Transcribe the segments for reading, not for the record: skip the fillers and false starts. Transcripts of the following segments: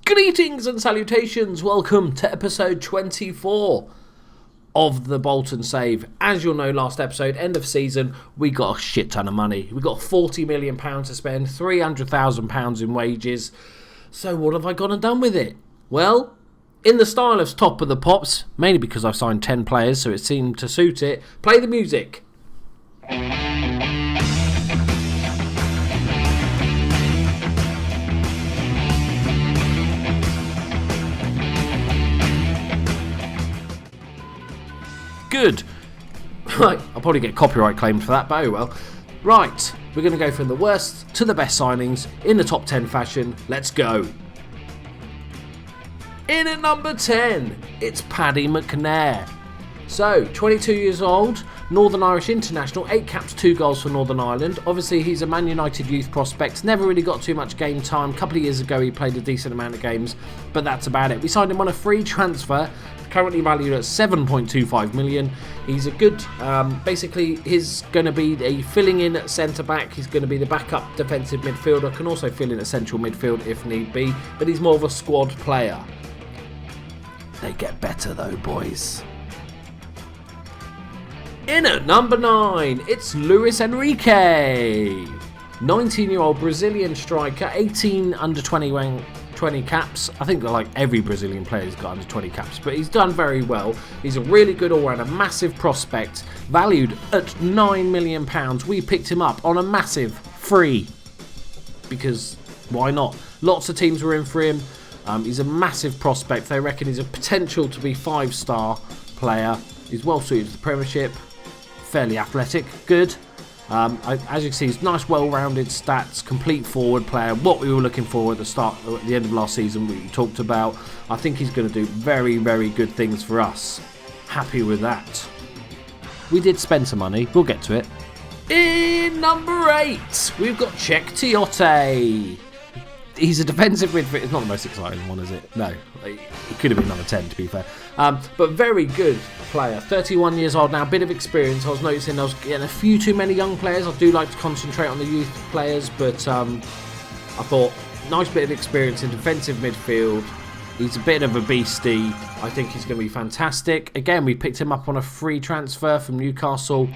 Greetings and salutations, welcome to episode 24 of the Bolton Save. As you'll know, last episode, end of season, we got a shit ton of money. We got £40 million to spend, £300,000 in wages. So what have I gone and done with it? Well, in the style of Top of the Pops, mainly because I've signed 10 players so it seemed to suit it, play the music. Good. Right, I'll probably get copyright claimed for that, but oh well. Right, we're going to go from the worst to the best signings in the top 10 fashion. Let's go. In at number 10, it's Paddy McNair. So, 22 years old, Northern Irish international, 8 caps, 2 goals for Northern Ireland. Obviously, he's a Man United youth prospect, never really got too much game time. A couple of years ago, he played a decent amount of games, but that's about it. We signed him on a free transfer, currently valued at 7.25 million. He's a good, basically, he's going to be a filling in centre-back. He's going to be the backup defensive midfielder, can also fill in a central midfield if need be, but he's more of a squad player. They get better though, boys. In at number 9, it's Luis Enrique. 19-year-old Brazilian striker, 18 under 20 caps. I think like every Brazilian player has got under 20 caps, but he's done very well. He's a really good all-rounder, massive prospect, valued at £9 million. We picked him up on a massive free, because why not? Lots of teams were in for him. He's a massive prospect. They reckon he's a potential to be 5-star player. He's well suited to the Premiership, fairly athletic, good. As you can see, he's nice, well-rounded stats, complete forward player. What we were looking for at the end of last season, we talked about. I think he's going to do very, very good things for us. Happy with that. We did spend some money. We'll get to it. In number 8, we've got Czech Tiote. He's a defensive midfielder. It's not the most exciting one, is it? No. It could have been number 10, to be fair. But very good player. 31 years old now, bit of experience. I was noticing I was getting a few too many young players. I do like to concentrate on the youth players, but I thought, nice bit of experience in defensive midfield. He's a bit of a beastie. I think he's going to be fantastic. Again, we picked him up on a free transfer from Newcastle.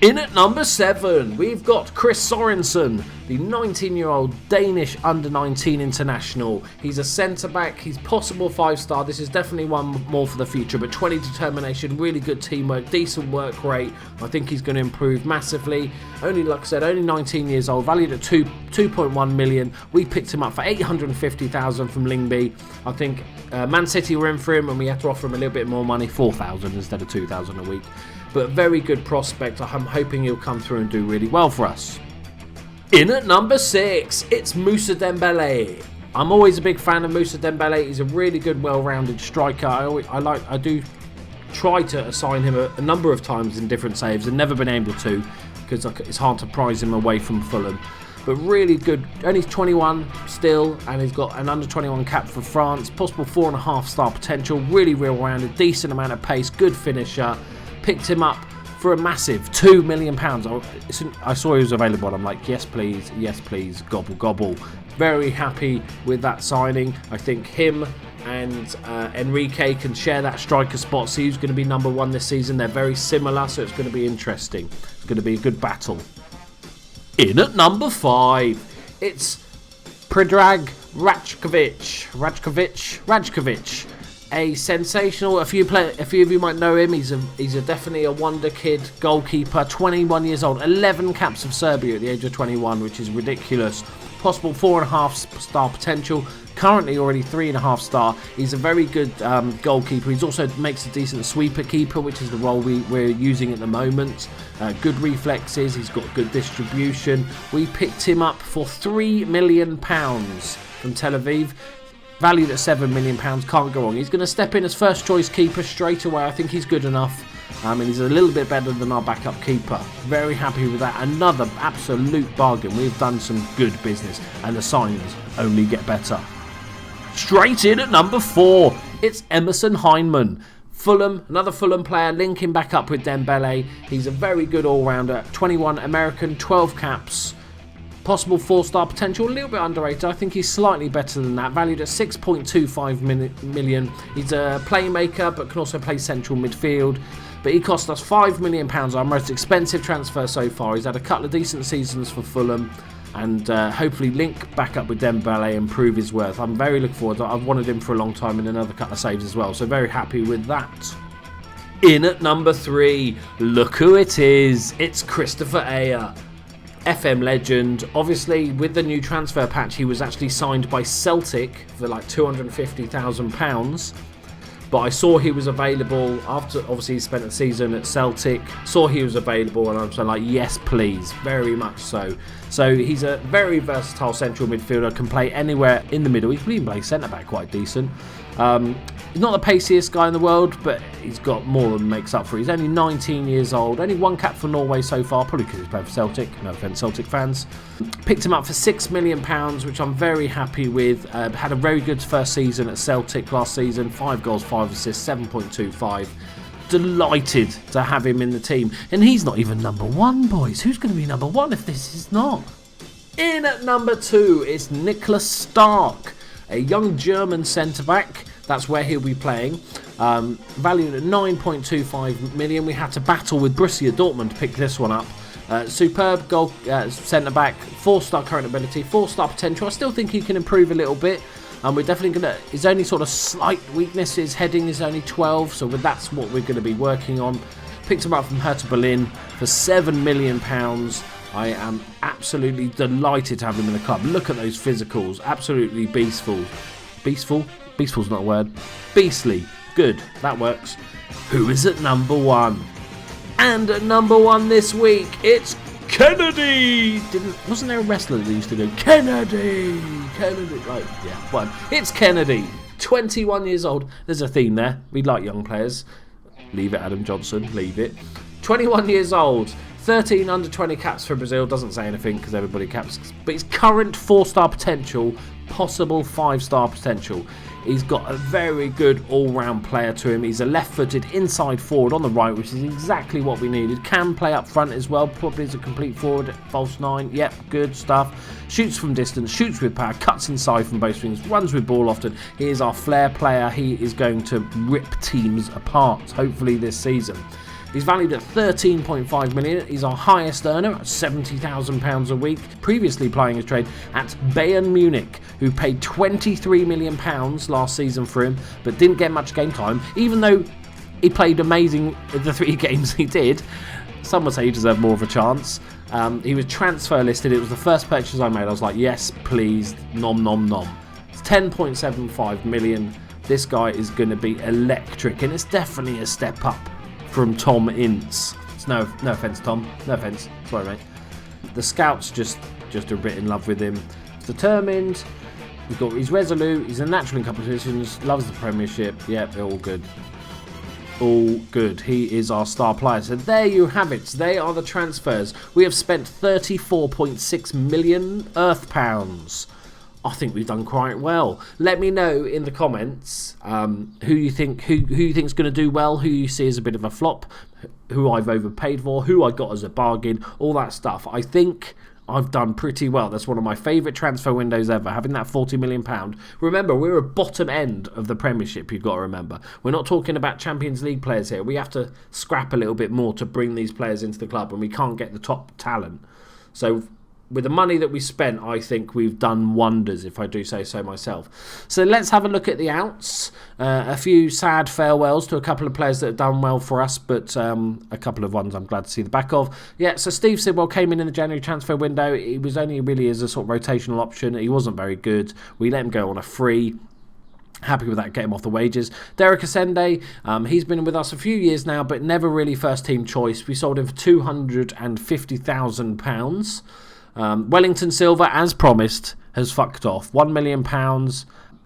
In at number 7, we've got Chris Sorensen, the 19-year-old Danish under-19 international. He's a centre-back, he's possible 5-star. This is definitely one more for the future, but 20 determination, really good teamwork, decent work rate. I think he's going to improve massively. Only, like I said, only 19 years old, valued at 2.1 million. We picked him up for 850,000 from Lyngby. I think Man City were in for him, and we had to offer him a little bit more money, 4,000 instead of 2,000 a week. But very good prospect. I'm hoping he'll come through and do really well for us. In at number 6, it's Moussa Dembele. I'm always a big fan of Moussa Dembele. He's a really good, well-rounded striker. I do try to assign him a number of times in different saves and never been able to, because it's hard to prize him away from Fulham. But really good. Only 21 still, and he's got an under 21 cap for France. Possible 4.5-star potential. Really well-rounded, decent amount of pace, good finisher. Picked him up for a massive £2 million. I saw he was available and I'm like, yes please, gobble gobble. Very happy with that signing. I think him and Enrique can share that striker spot. See who's going to be number 1 this season. They're very similar, so it's going to be interesting. It's going to be a good battle. In at number 5, it's Predrag Rajkovic. A sensational, a few of you might know him. He's definitely a wonder kid, goalkeeper, 21 years old, 11 caps of Serbia at the age of 21, which is ridiculous. Possible 4.5-star potential, currently already 3.5-star. He's a very good goalkeeper. He also makes a decent sweeper keeper, which is the role we're using at the moment. Good reflexes, he's got good distribution. We picked him up for £3 million from Tel Aviv. Valued at £7 million, can't go wrong. He's going to step in as first choice keeper straight away. I think he's good enough. And he's a little bit better than our backup keeper. Very happy with that. Another absolute bargain. We've done some good business, and the signings only get better. Straight in at number 4, it's Emerson Heinemann. Fulham, another Fulham player, linking back up with Dembele. He's a very good all-rounder. 21 American, 12 caps. Possible 4-star potential, a little bit underrated. I think he's slightly better than that, valued at 6.25 million. He's a playmaker, but can also play central midfield. But he cost us £5 million, our most expensive transfer so far. He's had a couple of decent seasons for Fulham, and hopefully link back up with Dembele and prove his worth. I'm very looking forward to it. I've wanted him for a long time, and another couple of saves as well, so very happy with that. In at number 3, look who it is. It's Christopher Ayer. FM legend. Obviously, with the new transfer patch, he was actually signed by Celtic for like £250,000. But I saw he was available after, obviously, he spent a season at Celtic. Saw he was available, and I'm so like, yes, please, very much so. So he's a very versatile central midfielder, can play anywhere in the middle. He can even play centre back quite decent. He's not the paciest guy in the world, but he's got more than makes up for it. He's only 19 years old, only one cap for Norway so far, probably because he's played for Celtic. No offence, Celtic fans. Picked him up for £6 million, which I'm very happy with. Had a very good first season at Celtic last season. 5 goals, 5 assists, 7.25. Delighted to have him in the team. And he's not even number 1, boys. Who's going to be number 1 if this is not? In at number 2 is Nicholas Stark, a young German centre-back. That's where he'll be playing. Valued at 9.25 million. We had to battle with Borussia Dortmund to pick this one up. Superb goal centre-back, 4-star current ability, 4-star potential. I still think he can improve a little bit. We're definitely going to... His only sort of slight weakness is heading is only 12, so that's what we're going to be working on. Picked him up from Hertha Berlin for £7 million. I am absolutely delighted to have him in the club. Look at those physicals. Absolutely beastful. Beastful? Beastful's not a word. Beastly. Good. That works. Who is at number 1? And at number 1 this week, it's Kennedy. Wasn't there a wrestler that used to go Kennedy? Right, yeah, one. It's Kennedy. 21 years old. There's a theme there. We like young players. Leave it, Adam Johnson. Leave it. 21 years old. 13 under 20 caps for Brazil. Doesn't say anything because everybody caps. But his current 4-star potential, possible 5-star potential. He's got a very good all-round player to him. He's a left-footed inside forward on the right, which is exactly what we needed. Can play up front as well. Probably as a complete forward, false 9. Yep, good stuff. Shoots from distance, shoots with power, cuts inside from both wings, runs with ball often. He is our flair player. He is going to rip teams apart, hopefully this season. He's valued at 13.5 million. He's our highest earner at £70,000 a week. Previously plying his trade at Bayern Munich, who paid £23 million last season for him, but didn't get much game time, even though he played amazing the 3 games he did. Some would say he deserved more of a chance. He was transfer listed. It was the first purchase I made. I was like, yes, please, nom nom nom. It's 10.75 million. This guy is going to be electric, and it's definitely a step up from Tom Ince. It's no offence, Tom. No offence. Sorry, mate. The scouts just are a bit in love with him. He's determined. He's resolute. He's a natural in competitions. Loves the Premiership. Yep, they're all good. All good. He is our star player. So there you have it. They are the transfers. We have spent 34.6 million Earth pounds. I think we've done quite well. Let me know in the comments who you think's going to do well, who you see as a bit of a flop, who I've overpaid for, who I got as a bargain, all that stuff. I think I've done pretty well. That's one of my favourite transfer windows ever, having that £40 million. Remember, we're a bottom end of the Premiership, you've got to remember. We're not talking about Champions League players here. We have to scrap a little bit more to bring these players into the club, and we can't get the top talent. So with the money that we spent, I think we've done wonders, if I do say so myself. So let's have a look at the outs. A few sad farewells to a couple of players that have done well for us, but a couple of ones I'm glad to see the back of. Yeah, so Steve Sidwell came in the January transfer window. He was only really as a sort of rotational option. He wasn't very good. We let him go on a free. Happy with that, get him off the wages. Derek Asende, he's been with us a few years now, but never really first team choice. We sold him for £250,000. Wellington Silva, as promised, has fucked off. £1 million.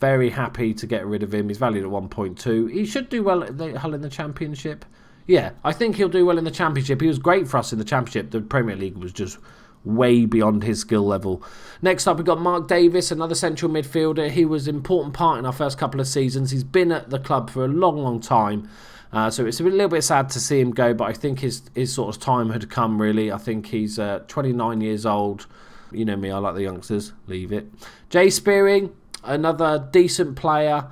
Very happy to get rid of him. He's valued at 1.2. He should do well at Hull in the Championship. Yeah, I think he'll do well in the Championship. He was great for us in the Championship. The Premier League was just way beyond his skill level. Next up, we've got Mark Davis, another central midfielder. He was an important part in our first couple of seasons. He's been at the club for a long, long time. So it's a little bit sad to see him go, but I think his sort of time had come, really. I think he's 29 years old. You know me, I like the youngsters. Leave it. Jay Spearing, another decent player.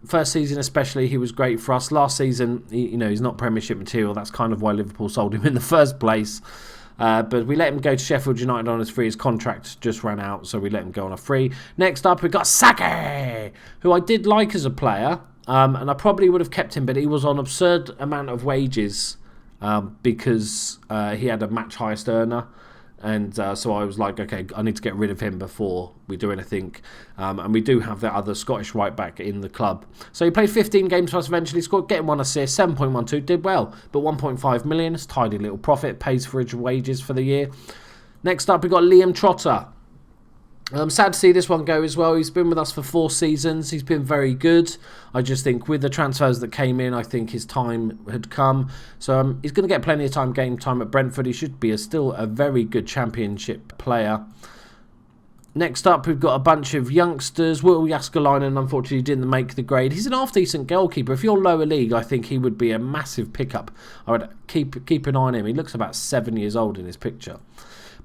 First season especially, he was great for us. Last season, he's not Premiership material. That's kind of why Liverpool sold him in the first place. But we let him go to Sheffield United on his free. His contract just ran out, so we let him go on a free. Next up, we've got Sake, who I did like as a player, and I probably would have kept him, but he was on absurd amount of wages because he had a match highest earner. And so I was like, okay, I need to get rid of him before we do anything. And we do have that other Scottish right back in the club. So he played 15 games for us eventually, scored, getting 1 assist, 7.12, did well. But 1.5 million, it's a tidy little profit, pays for his wages for the year. Next up, we've got Liam Trotter. I'm sad to see this one go as well. He's been with us for 4 seasons. He's been very good. I just think with the transfers that came in, I think his time had come. So he's going to get plenty of game time at Brentford. He should be still a very good Championship player. Next up, we've got a bunch of youngsters. Will Jaskalainen, unfortunately, didn't make the grade. He's an half-decent goalkeeper. If you're lower league, I think he would be a massive pickup. I would keep an eye on him. He looks about 7 years old in his picture.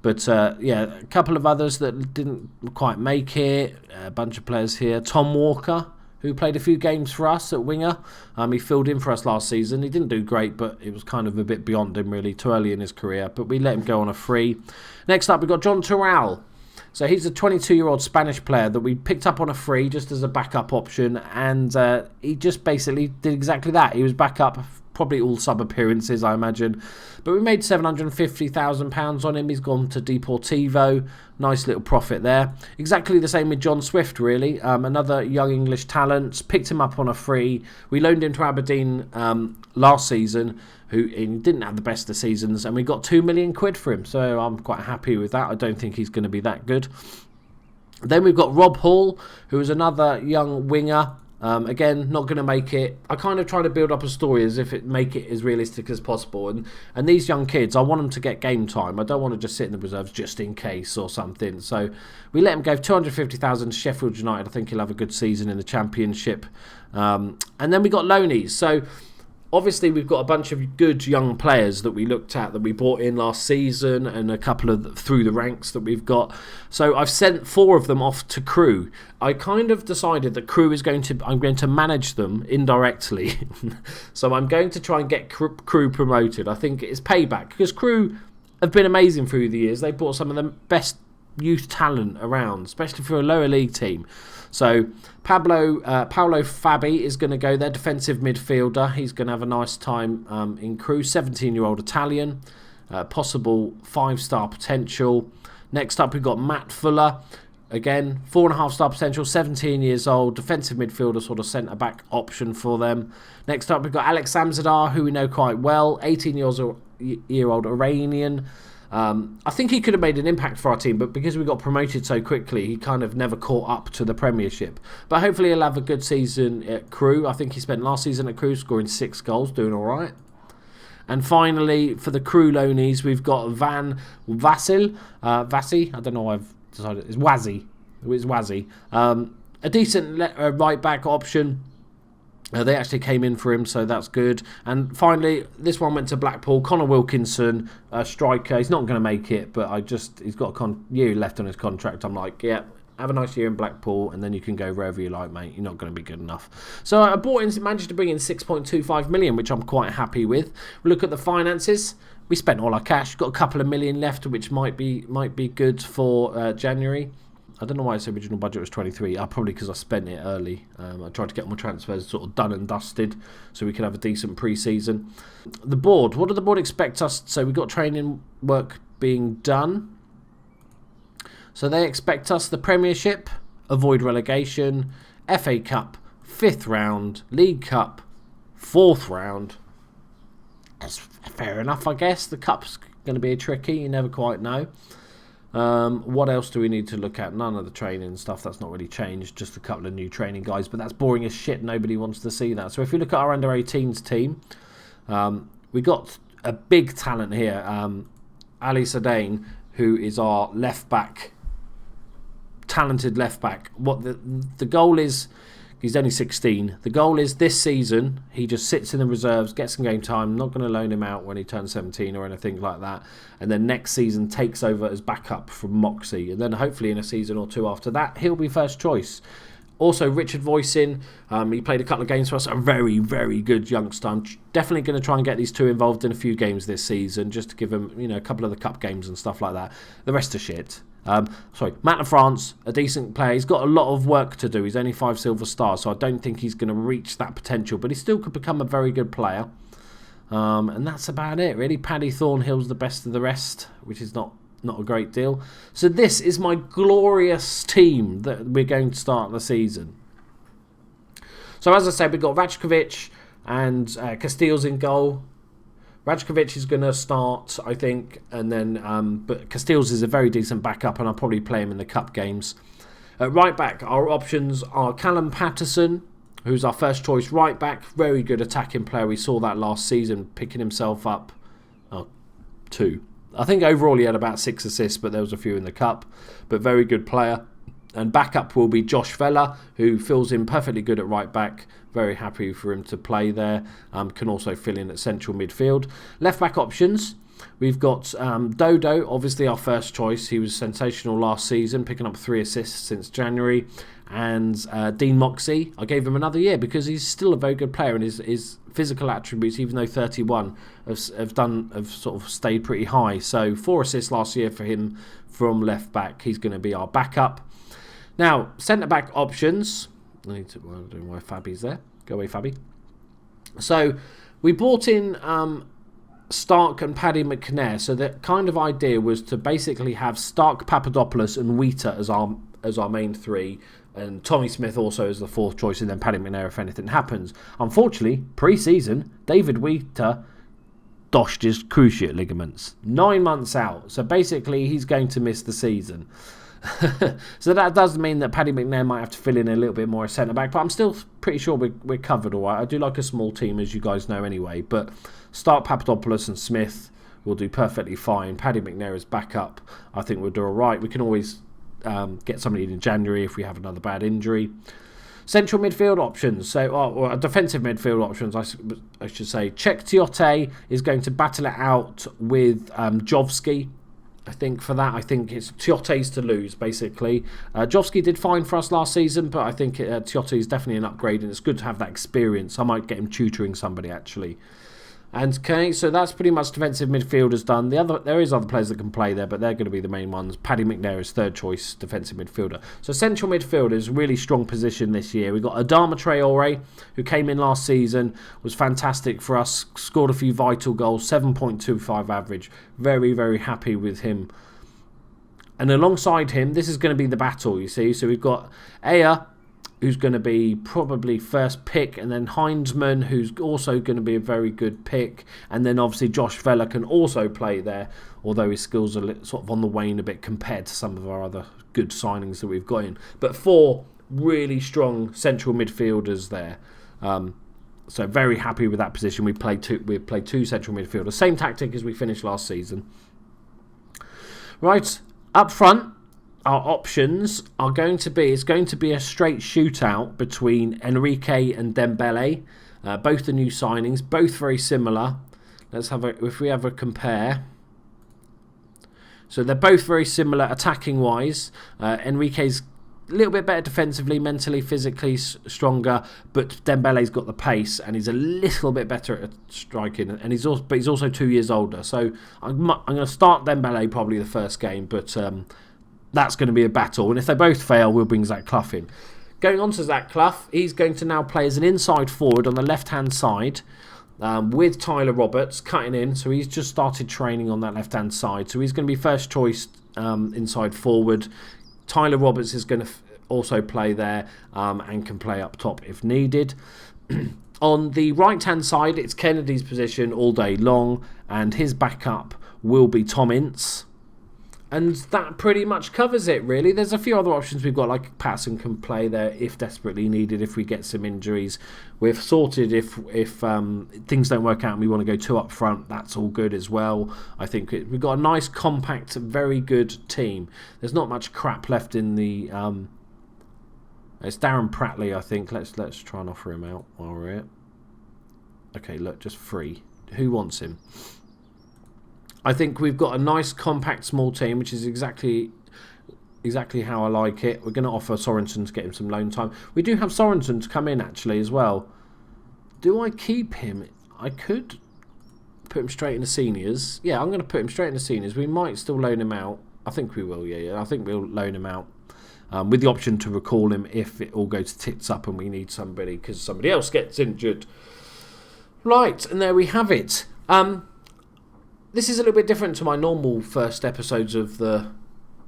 But, yeah, a couple of others that didn't quite make it. A bunch of players here. Tom Walker, who played a few games for us at winger. He filled in for us last season. He didn't do great, but it was kind of a bit beyond him, really, too early in his career. But we let him go on a free. Next up, we've got John Terral. So he's a 22-year-old Spanish player that we picked up on a free just as a backup option. And he just basically did exactly that. He was backup, probably all sub-appearances, I imagine. But we made £750,000 on him. He's gone to Deportivo. Nice little profit there. Exactly the same with John Swift, really. Another young English talent. Picked him up on a free. We loaned him to Aberdeen last season, who didn't have the best of seasons. And we got £2 million for him. So I'm quite happy with that. I don't think he's going to be that good. Then we've got Rob Hall, who is another young winger. Again, not going to make it. I kind of try to build up a story as if it make it as realistic as possible. And these young kids, I want them to get game time. I don't want to just sit in the reserves just in case or something. So we let him go for 250,000 to Sheffield United. I think he'll have a good season in the Championship. And then we got loanies. So obviously, we've got a bunch of good young players that we looked at, that we brought in last season, and a couple of through the ranks that we've got. So I've sent 4 of them off to Crew. I kind of decided that Crew I'm going to manage them indirectly. So I'm going to try and get Crew promoted. I think it's payback, because Crew have been amazing through the years. They brought some of the best youth talent around, especially for a lower league team. So Paolo Fabi is going to go there, defensive midfielder. He's going to have a nice time in Crew. 17-year-old Italian, possible 5-star potential. Next up, we've got Matt Fuller. Again, 4.5-star potential, 17 years old, defensive midfielder, sort of centre-back option for them. Next up, we've got Alex Amzadar, who we know quite well, 18-year-old Iranian. I think he could have made an impact for our team, but because we got promoted so quickly, he kind of never caught up to the Premiership. But hopefully he'll have a good season at Crew. I think he spent last season at Crew scoring 6 goals, doing all right. And finally, for the Crew loanies, we've got Van Vassil. Vassi, I don't know why I've decided. It's Wazzy. It's Wazzy. A decent right-back option. They actually came in for him, so that's good. And finally, this one went to Blackpool. Connor Wilkinson, striker. He's not going to make it, but he's got a year left on his contract. I'm like, yeah, have a nice year in Blackpool, and then you can go wherever you like, mate. You're not going to be good enough. So I managed to bring in 6.25 million, which I'm quite happy with. We look at the finances. We spent all our cash. Got a couple of million left, which might be good for January. I don't know why its original budget was 23. Probably because I spent it early. I tried to get my transfers sort of done and dusted so we could have a decent pre-season. The board. What do the board expect us? So we've got training work being done. So they expect us the Premiership, avoid relegation, FA Cup, 5th round, League Cup, 4th round. That's fair enough, I guess. The Cup's going to be tricky. You never quite know. What else do we need to look at? None of the training stuff. That's not really changed. Just a couple of new training guys. But that's boring as shit. Nobody wants to see that. So if you look at our under-18s team, we got a big talent here. Ali Sadane, who is our left-back, talented left-back. What the goal is He's only 16. The goal is this season, he just sits in the reserves, gets some game time, not going to loan him out when he turns 17 or anything like that. And then next season takes over as backup from Moxie. And then hopefully in a season or two after that, he'll be first choice. Also, Richard Voisin, he played a couple of games for us. A very, very good youngster. I'm definitely going to try and get these two involved in a few games this season, just to give them, a couple of the cup games and stuff like that. The rest are shit. Matt LaFrance, a decent player. He's got a lot of work to do. He's only 5 silver stars, so I don't think he's going to reach that potential. But he still could become a very good player. And that's about it, really. Paddy Thornhill's the best of the rest, which is not a great deal. So this is my glorious team that we're going to start the season. So as I said, we've got Ratchkovic and Castiles in goal. Ratchkovic is going to start, I think, and then but Castiles is a very decent backup, and I'll probably play him in the cup games. At right back, our options are Callum Patterson, who's our first choice right back. Very good attacking player. We saw that last season, picking himself up 2. I think overall he had about 6 assists, but there was a few in the cup. But very good player. And backup will be Josh Vella, who fills in perfectly good at right back. Very happy for him to play there. Can also fill in at central midfield. Left back options, we've got Dodo, obviously our first choice. He was sensational last season, picking up 3 assists since January. And Dean Moxie, I gave him another year because he's still a very good player, and his physical attributes, even though 31, have sort of stayed pretty high. So 4 assists last year for him from left back. He's going to be our backup. Now, centre back options. I don't know why Fabi's there. Go away, Fabi. So we brought in Stark and Paddy McNair. So the kind of idea was to basically have Stark, Papadopoulos and Wheater as our main 3. And Tommy Smith also as the 4th choice, and then Paddy McNair if anything happens. Unfortunately, pre-season, David Wheater doshed his cruciate ligaments. 9 months out. So basically, he's going to miss the season. So that does mean that Paddy McNair might have to fill in a little bit more as centre-back, but I'm still pretty sure we're covered all right. I do like a small team, as you guys know anyway, but Stark, Papadopoulos and Smith will do perfectly fine. Paddy McNair is backup. I think we'll do all right. We can always get somebody in January if we have another bad injury. Central midfield options, or defensive midfield options, I should say. Czech Tiote is going to battle it out with Jovsky. I think for that, I think it's Tiote's to lose, basically. Jovsky did fine for us last season, but I think Tiote is definitely an upgrade, and it's good to have that experience. I might get him tutoring somebody, actually. And okay, so that's pretty much defensive midfielders done. There is other players that can play there, but they're going to be the main ones. Paddy McNair is 3rd choice defensive midfielder. So central midfielders, really strong position this year. We've got Adama Traore, who came in last season, was fantastic for us, scored a few vital goals, 7.25 average. Very, very happy with him. And alongside him, this is going to be the battle, you see. So we've got Aya, who's going to be probably first pick, and then Heinzman, who's also going to be a very good pick, and then obviously Josh Vella can also play there, although his skills are sort of on the wane a bit compared to some of our other good signings that we've got in. But 4 really strong central midfielders there. So very happy with that position. We played 2 central midfielders. Same tactic as we finished last season. Right, up front, our options are going to be, it's going to be a straight shootout between Enrique and Dembele. Both the new signings, both very similar. If we have a compare. So they're both very similar attacking wise. Enrique's a little bit better defensively, mentally, physically stronger, but Dembele's got the pace and he's a little bit better at striking, and he's also 2 years older. So I'm going to start Dembele probably the first game, but that's going to be a battle. And if they both fail, we'll bring Zach Clough in. Going on to Zach Clough, he's going to now play as an inside forward on the left-hand side with Tyler Roberts cutting in. So he's just started training on that left-hand side. So he's going to be first choice inside forward. Tyler Roberts is going to also play there and can play up top if needed. On the right-hand side, it's Kennedy's position all day long, and his backup will be Tom Ince. And that pretty much covers it, really. There's a few other options we've got, like Patterson can play there if desperately needed, if we get some injuries. We've sorted if things don't work out and we want to go 2 up front, that's all good as well. I think we've got a nice, compact, very good team. There's not much crap left in the It's Darren Prattley, I think. Let's try and offer him out while we're here. Okay, look, just free. Who wants him? I think we've got a nice, compact, small team, which is exactly how I like it. We're going to offer Sorensen to get him some loan time. We do have Sorensen to come in, actually, as well. Do I keep him? I could put him straight into seniors. Yeah, I'm going to put him straight into seniors. We might still loan him out. I think we will, yeah. I think we'll loan him out. With the option to recall him if it all goes tits up and we need somebody because somebody else gets injured. Right, and there we have it. This is a little bit different to my normal first episodes of the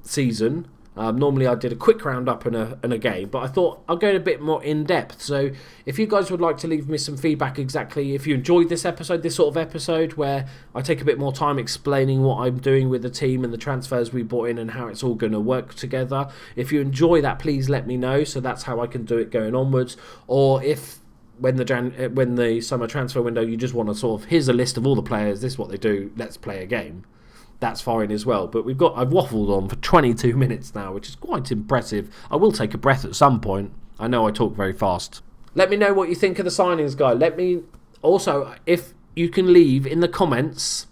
season. Normally I did a quick roundup and a game, but I thought I'll go a bit more in depth. So if you guys would like to leave me some feedback exactly, if you enjoyed this episode, this sort of episode where I take a bit more time explaining what I'm doing with the team and the transfers we brought in and how it's all going to work together. If you enjoy that, please let me know. So that's how I can do it going onwards. Or if when the summer transfer window you just want to sort of, here's a list of all the players, this is what they do, let's play a game. That's fine as well. But I've waffled on for 22 minutes now, which is quite impressive. I will take a breath at some point. I know I talk very fast. Let me know what you think of the signings, guy. Let me also, if you can leave in the comments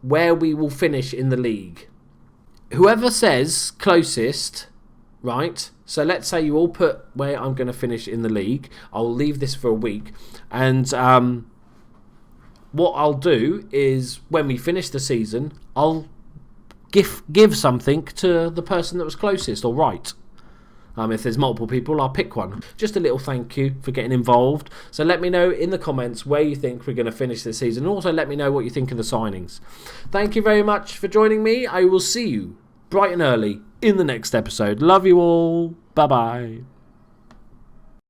where we will finish in the league. Whoever says closest, right? So let's say you all put where I'm going to finish in the league. I'll leave this for a week. And what I'll do is when we finish the season, I'll give something to the person that was closest or right. If there's multiple people, I'll pick one. Just a little thank you for getting involved. So let me know in the comments where you think we're going to finish this season. And also let me know what you think of the signings. Thank you very much for joining me. I will see you bright and early in the next episode. Love you all. Bye-bye.